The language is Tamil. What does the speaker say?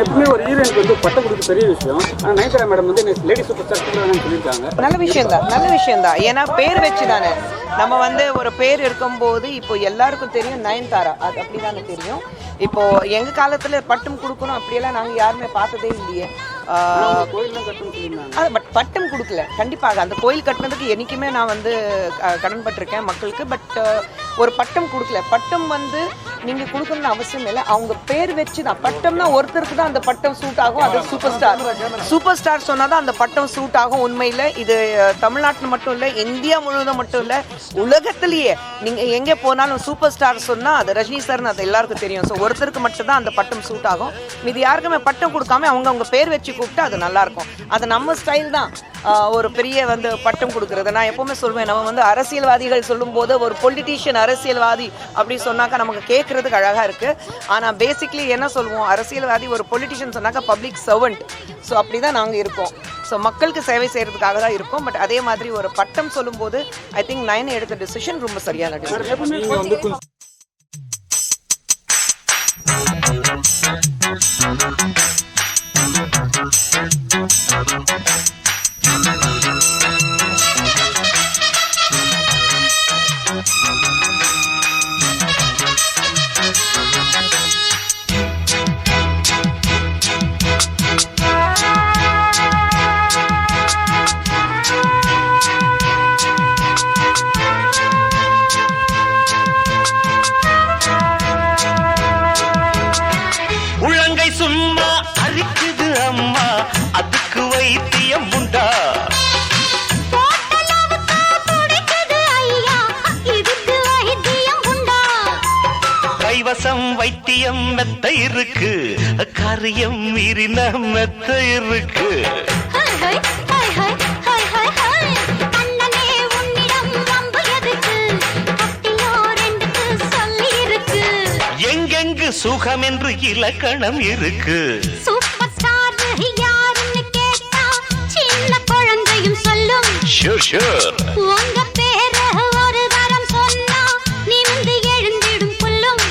எப்பவுமே ஒரு ஹீரோயினுக்கு வந்து பட்டம் கொடுக்க பெரிய விஷயம். ஆனால் நயன்தாரா மேடம் வந்து லேடி சூப்பர் ஸ்டார் சொல்லியிருக்காங்க. நல்ல விஷயம் தான். ஏன்னா பேர் வச்சு தானே நம்ம வந்து ஒரு பேர் இருக்கும்போது இப்போ எல்லாருக்கும் தெரியும் நயன்தாரா, அது அப்படிதானே தெரியும். இப்போ எங்க காலத்துல பட்டம் கொடுக்கணும் அப்படியெல்லாம் நாங்க யாருமே பார்த்ததே இல்லையே. பட் பட்டம் கொடுக்கல, கண்டிப்பாக அந்த கோயில் கட்டினதுக்கு என்னைக்குமே நான் வந்து கடன்பட்டிருக்கேன் மக்களுக்கு. பட் ஒரு பட்டம் கொடுக்கல. பட்டம் வந்து நீங்க கொடுக்கணும்னு அவசியம் இல்லை, அவங்க பேர் வச்சு தான். பட்டம்னா ஒருத்தருக்கு தான் அந்த பட்டம் சூட் ஆகும், அது சூப்பர் ஸ்டார் சொன்னாதான் அந்த பட்டம் சூட் ஆகும். உண்மையில இது தமிழ்நாட்டில் மட்டும் இல்லை, இந்தியா முழுவதும் மட்டும் இல்லை, உலகத்திலேயே நீங்க எங்கே போனாலும் சூப்பர் ஸ்டார் சொன்னா அது ரஜினி சார்னு அது எல்லாருக்கும் தெரியும். ஸோ ஒருத்தருக்கு மட்டும் தான் அந்த பட்டம் சூட் ஆகும். இது யாருக்குமே பட்டம் கொடுக்காம அவங்க பேர் வச்சு கூப்பிட்டு அது நல்லா இருக்கும். அது நம்ம ஸ்டைல் தான். ஒரு பெரிய வந்து பட்டம் கொடுக்கறது நான் எப்பவுமே சொல்வேன். நம்ம வந்து அரசியல்வாதிகள் சொல்லும் போது ஒரு பொலிட்டீஷியன் அரசியல்வாதி அப்படி சொன்னாக்கா நமக்கு கேட்கறதுக்கு அழகா இருக்கு. ஆனா பேசிக்லி என்ன சொல்லுவோம், அரசியல்வாதி ஒரு பொலிட்டீஷியன் சொன்னாக்கா பப்ளிக் சர்வெண்ட். ஸோ அப்படிதான் நாங்கள் இருக்கோம். ஸோ மக்களுக்கு சேவை செய்யறதுக்காக தான் இருக்கும். பட் அதே மாதிரி ஒரு பட்டம் சொல்லும் போது ஐ திங்க் நயன் எடுத்த டிசிஷன் ரொம்ப சரியான டிசிஷன். சும்மா அரிக்குது அம்மா, அதுக்கு வைத்தியம் உண்டா? கைவசம் வைத்தியம் மெத்த இருக்கு, காரியம் மீறின மெத்த இருக்கு. எங்கெங்கு சுகம் என்று இலக்கணம் இருக்கு. சூப்பர் ஸ்டார் யாருன்னு கேட்டா சின்ன குழந்தையும் சொல்லும். உங்க பேரை ஒரு தரம் சொன்னா நிமிர்ந்து எழுந்திடும் புல்லும்.